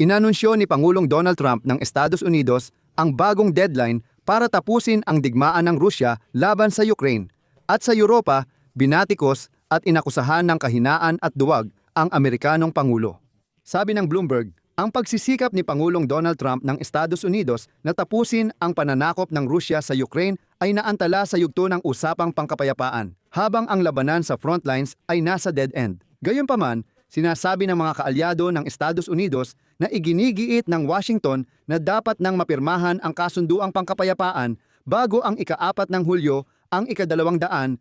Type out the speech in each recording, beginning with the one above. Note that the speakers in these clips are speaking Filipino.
Inanunsyo ni Pangulong Donald Trump ng Estados Unidos ang bagong deadline para tapusin ang digmaan ng Rusya laban sa Ukraine. At sa Europa, binatikos at inakusahan ng kahinaan at duwag ang Amerikanong Pangulo. Sabi ng Bloomberg, ang pagsisikap ni Pangulong Donald Trump ng Estados Unidos na tapusin ang pananakop ng Rusya sa Ukraine ay naantala sa yugto ng usapang pangkapayapaan, habang ang labanan sa frontlines ay nasa dead end. Gayunpaman, sinasabi ng mga kaalyado ng Estados Unidos na iginigiit ng Washington na dapat nang mapirmahan ang kasunduang pangkapayapaan bago ang ika-4 ng Hulyo, ang ika-250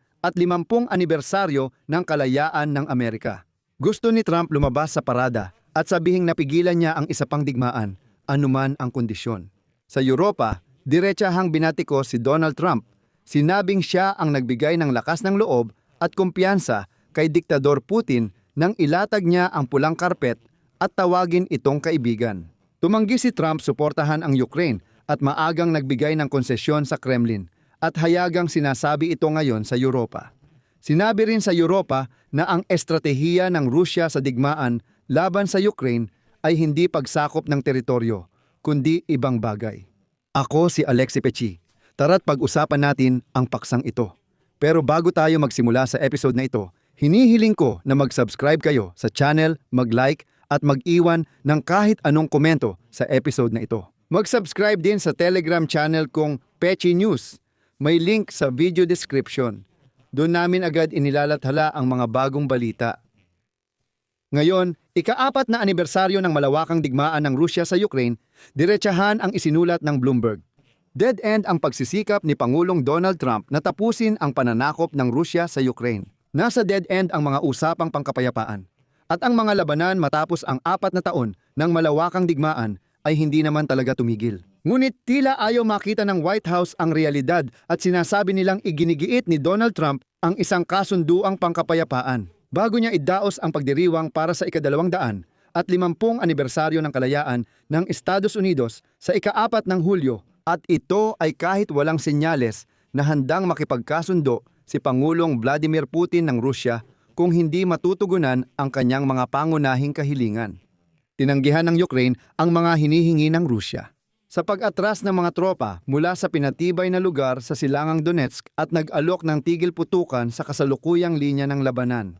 anibersaryo ng kalayaan ng Amerika. Gusto ni Trump lumabas sa parada at sabihing napigilan niya ang isa pang digmaan, anuman ang kondisyon. Sa Europa, diretsahang binatikos si Donald Trump. Sinabing siya ang nagbigay ng lakas ng loob at kumpiyansa kay Diktador Putin nang ilatag niya ang pulang karpet at tawagin itong kaibigan. Tumanggi si Trump suportahan ang Ukraine at maagang nagbigay ng konsesyon sa Kremlin at hayagang sinasabi ito ngayon sa Europa. Sinabi rin sa Europa na ang estratehiya ng Rusya sa digmaan laban sa Ukraine ay hindi pagsakop ng teritoryo, kundi ibang bagay. Ako si Alexi Pechi. Tara't pag-usapan natin ang paksang ito. Pero bago tayo magsimula sa episode na ito, hinihiling ko na mag-subscribe kayo sa channel, mag-like at mag-iwan ng kahit anong komento sa episode na ito. Mag-subscribe din sa Telegram channel kong Pechi News. May link sa video description. Doon namin agad inilalathala ang mga bagong balita. Ngayon, ika-4 na anibersaryo ng malawakang digmaan ng Rusya sa Ukraine, diretsahan ang isinulat ng Bloomberg. Dead end ang pagsisikap ni Pangulong Donald Trump na tapusin ang pananakop ng Rusya sa Ukraine. Nasa dead end ang mga usapang pangkapayapaan. At ang mga labanan matapos ang 4 na taon ng malawakang digmaan ay hindi naman talaga tumigil. Ngunit tila ayaw makita ng White House ang realidad at sinasabi nilang iginigiit ni Donald Trump ang isang kasunduang pangkapayapaan bago niya idaos ang pagdiriwang para sa ika-250 anibersaryo ng kalayaan ng Estados Unidos sa ika-4 ng Hulyo, at ito ay kahit walang senyales na handang makipagkasundo si Pangulong Vladimir Putin ng Rusya kung hindi matutugunan ang kanyang mga pangunahing kahilingan. Tinanggihan ng Ukraine ang mga hinihingi ng Rusya. Sa pag-atras ng mga tropa mula sa pinatibay na lugar sa silangang Donetsk at nag-alok ng tigil putukan sa kasalukuyang linya ng labanan.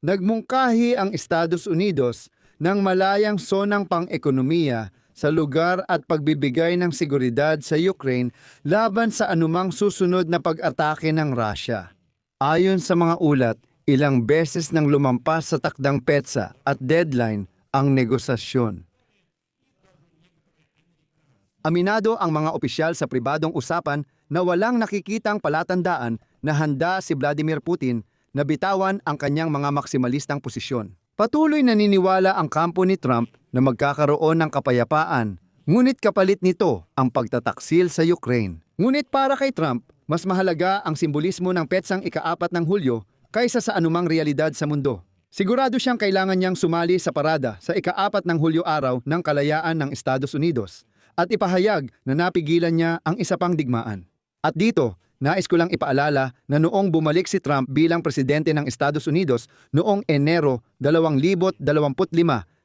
Nagmungkahi ang Estados Unidos ng malayang sonang pang-ekonomiya sa lugar at pagbibigay ng seguridad sa Ukraine laban sa anumang susunod na pag-atake ng Russia. Ayon sa mga ulat, ilang beses nang lumampas sa takdang petsa at deadline ang negosasyon. Aminado ang mga opisyal sa pribadong usapan na walang nakikitang palatandaan na handa si Vladimir Putin na bitawan ang kanyang mga maksimalistang posisyon. Patuloy naniniwala ang kampo ni Trump na magkakaroon ng kapayapaan, ngunit kapalit nito ang pagtataksil sa Ukraine. Ngunit para kay Trump, mas mahalaga ang simbolismo ng petsang ika-4 ng Hulyo kaysa sa anumang realidad sa mundo. Sigurado siyang kailangan niyang sumali sa parada sa ika-4 ng Hulyo araw ng kalayaan ng Estados Unidos at ipahayag na napigilan niya ang isa pang digmaan. At dito, nais ko lang ipaalala na noong bumalik si Trump bilang presidente ng Estados Unidos noong Enero 2025,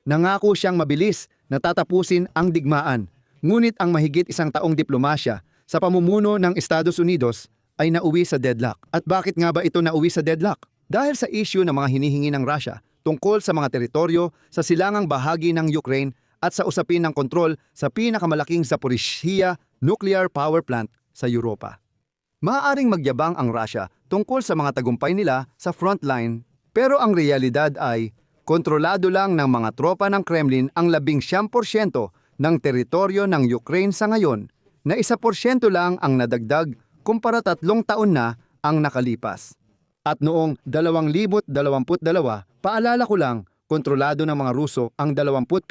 nangako siyang mabilis na tatapusin ang digmaan. Ngunit ang mahigit isang taong diplomasya sa pamumuno ng Estados Unidos ay nauwi sa deadlock. At bakit nga ba ito nauwi sa deadlock? Dahil sa issue ng mga hinihingi ng Russia tungkol sa mga teritoryo sa silangang bahagi ng Ukraine at sa usapin ng kontrol sa pinakamalaking Zaporizhzhia nuclear power plant sa Europa. Maaaring magyabang ang Russia tungkol sa mga tagumpay nila sa frontline, pero ang realidad ay kontrolado lang ng mga tropa ng Kremlin ang 19% ng teritoryo ng Ukraine sa ngayon, na 1% lang ang nadagdag kumpara 3 taon na ang nakalipas. At noong 2022, paalala ko lang, kontrolado ng mga Ruso ang 27%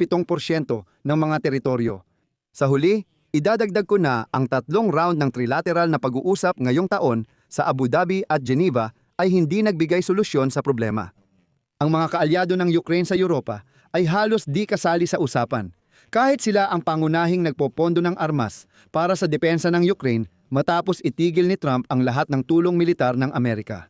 ng mga teritoryo. Sa huli, idadagdag ko na ang 3 round ng trilateral na pag-uusap ngayong taon sa Abu Dhabi at Geneva ay hindi nagbigay solusyon sa problema. Ang mga kaalyado ng Ukraine sa Europa ay halos di kasali sa usapan, kahit sila ang pangunahing nagpopondo ng armas para sa depensa ng Ukraine matapos itigil ni Trump ang lahat ng tulong militar ng Amerika.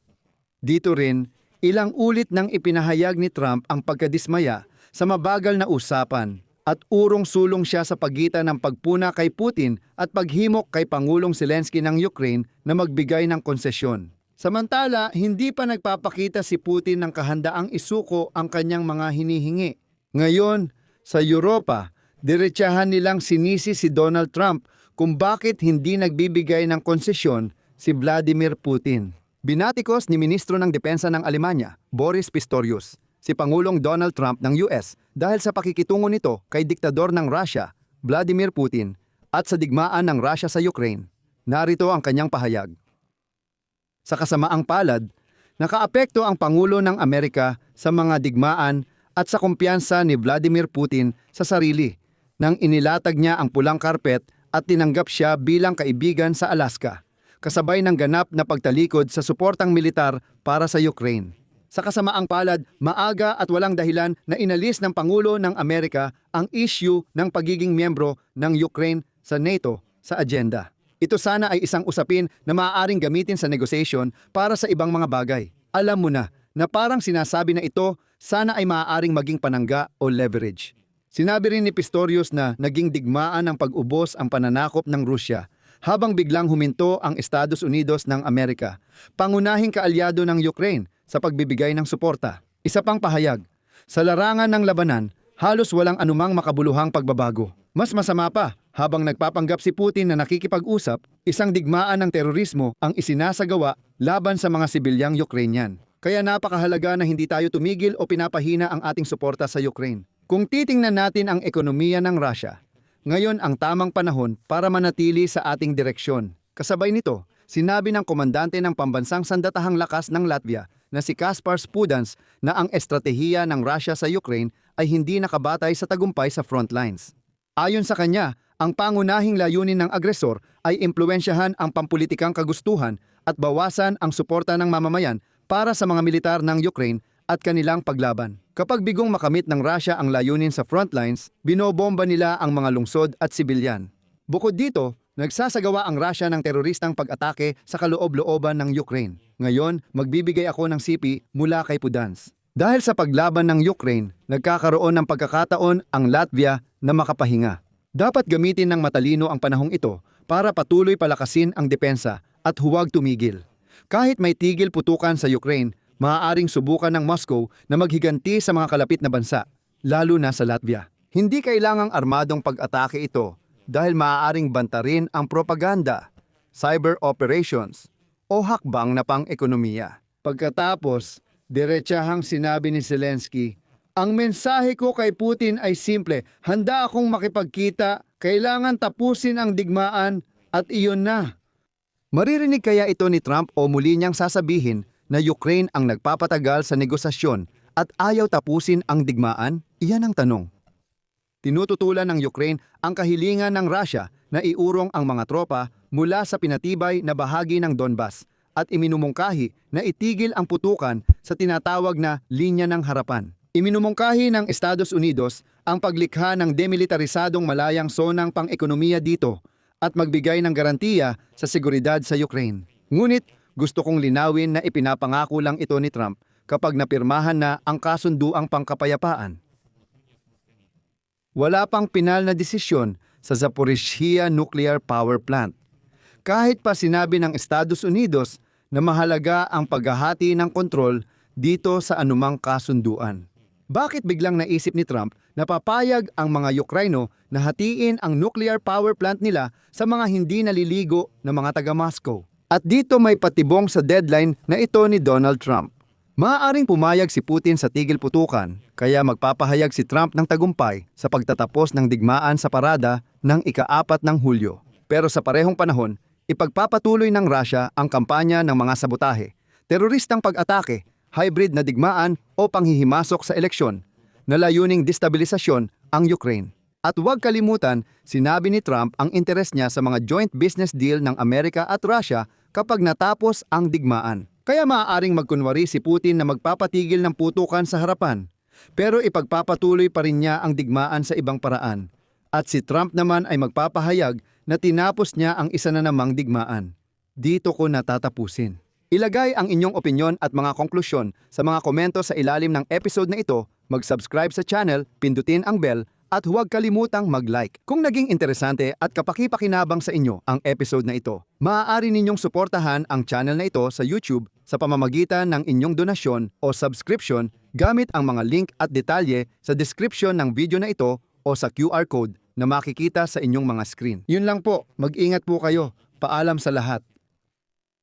Dito rin, ilang ulit nang ipinahayag ni Trump ang pagkadismaya sa mabagal na usapan at urong-sulong siya sa pagitan ng pagpuna kay Putin at paghimok kay Pangulong Zelensky ng Ukraine na magbigay ng konsesyon. Samantala, hindi pa nagpapakita si Putin ng kahandaang isuko ang kanyang mga hinihingi. Ngayon, sa Europa, diretsahan nilang sinisi si Donald Trump kung bakit hindi nagbibigay ng konsesyon si Vladimir Putin. Binatikos ni Ministro ng Depensa ng Alemanya, Boris Pistorius, si Pangulong Donald Trump ng US dahil sa pakikitungo nito kay diktador ng Russia, Vladimir Putin, at sa digmaan ng Russia sa Ukraine. Narito ang kanyang pahayag. Sa kasamaang palad, nakaapekto ang Pangulo ng Amerika sa mga digmaan at sa kumpiyansa ni Vladimir Putin sa sarili nang inilatag niya ang pulang karpet at tinanggap siya bilang kaibigan sa Alaska, kasabay ng ganap na pagtalikod sa suportang militar para sa Ukraine. Sa kasamaang palad, maaga at walang dahilan na inalis ng Pangulo ng Amerika ang issue ng pagiging miyembro ng Ukraine sa NATO sa agenda. Ito sana ay isang usapin na maaaring gamitin sa negotiation para sa ibang mga bagay. Alam mo na parang sinasabi na ito sana ay maaaring maging panangga o leverage. Sinabi rin ni Pistorius na naging digmaan ng pag-ubos ang pananakop ng Rusya habang biglang huminto ang Estados Unidos ng Amerika, pangunahing kaalyado ng Ukraine sa pagbibigay ng suporta. Isa pang pahayag, sa larangan ng labanan, halos walang anumang makabuluhang pagbabago. Mas masama pa, habang nagpapanggap si Putin na nakikipag-usap, isang digmaan ng terorismo ang isinasagawa laban sa mga sibilyang Ukrainian. Kaya napakahalaga na hindi tayo tumigil o pinapahina ang ating suporta sa Ukraine. Kung titingnan natin ang ekonomiya ng Russia, ngayon ang tamang panahon para manatili sa ating direksyon. Kasabay nito, sinabi ng komandante ng pambansang sandatahang lakas ng Latvia na si Kaspar Spudans na ang estratehiya ng Russia sa Ukraine ay hindi nakabatay sa tagumpay sa front lines. Ayon sa kanya, ang pangunahing layunin ng agresor ay impluwensyahan ang pampulitikang kagustuhan at bawasan ang suporta ng mamamayan para sa mga militar ng Ukraine at kanilang paglaban. Kapag bigong makamit ng Russia ang layunin sa front lines, binobomba nila ang mga lungsod at sibilyan. Bukod dito, nagsasagawa ang Russia ng teroristang pag-atake sa kaloob-looban ng Ukraine. Ngayon, magbibigay ako ng sipi mula kay Pudans. Dahil sa paglaban ng Ukraine, nagkakaroon ng pagkakataon ang Latvia na makapahinga. Dapat gamitin ng matalino ang panahong ito para patuloy palakasin ang depensa at huwag tumigil. Kahit may tigil putukan sa Ukraine, maaaring subukan ng Moscow na maghiganti sa mga kalapit na bansa, lalo na sa Latvia. Hindi kailangang armadong pag-atake ito dahil maaaring bantarin ang propaganda, cyber operations, o hakbang na pang-ekonomiya. Pagkatapos, diretsahang sinabi ni Zelensky, ang mensahe ko kay Putin ay simple, handa akong makipagkita, kailangan tapusin ang digmaan at iyon na. Maririnig kaya ito ni Trump o muli niyang sasabihin na Ukraine ang nagpapatagal sa negosasyon at ayaw tapusin ang digmaan? Iyan ang tanong. Tinututulan ng Ukraine ang kahilingan ng Russia na iurong ang mga tropa mula sa pinatibay na bahagi ng Donbas at iminumungkahi na itigil ang putukan sa tinatawag na linya ng harapan. Iminumungkahi ng Estados Unidos ang paglikha ng demilitarisadong malayang sonang pang-ekonomiya dito at magbigay ng garantiya sa seguridad sa Ukraine. Ngunit gusto kong linawin na ipinapangako lang ito ni Trump kapag napirmahan na ang kasunduang pangkapayapaan. Wala pang pinal na desisyon sa Zaporizhzhia Nuclear Power Plant. Kahit pa sinabi ng Estados Unidos na mahalaga ang paghahati ng kontrol dito sa anumang kasunduan. Bakit biglang naisip ni Trump na papayag ang mga Ukraino na hatiin ang nuclear power plant nila sa mga hindi naliligo na mga taga-Moscow? At dito may patibong sa deadline na ito ni Donald Trump. Maaaring pumayag si Putin sa tigil putukan, kaya magpapahayag si Trump ng tagumpay sa pagtatapos ng digmaan sa parada ng ika-4 ng Hulyo. Pero sa parehong panahon, ipagpapatuloy ng Russia ang kampanya ng mga sabotahe, teroristang pag-atake, hybrid na digmaan o panghihimasok sa eleksyon na layuning destabilisasyon ang Ukraine. At huwag kalimutan, sinabi ni Trump ang interes niya sa mga joint business deal ng Amerika at Russia kapag natapos ang digmaan. Kaya maaaring magkunwari si Putin na magpapatigil ng putukan sa harapan, pero ipagpapatuloy pa rin niya ang digmaan sa ibang paraan. At si Trump naman ay magpapahayag na tinapos niya ang isa na namang digmaan. Dito ko natatapusin. Ilagay ang inyong opinyon at mga konklusyon sa mga komento sa ilalim ng episode na ito, mag-subscribe sa channel, pindutin ang bell, at huwag kalimutang mag-like. Kung naging interesante at kapaki-pakinabang sa inyo ang episode na ito, maaari ninyong suportahan ang channel na ito sa YouTube sa pamamagitan ng inyong donasyon o subscription gamit ang mga link at detalye sa description ng video na ito o sa QR code na makikita sa inyong mga screen. Yun lang po, mag-ingat po kayo. Paalam sa lahat.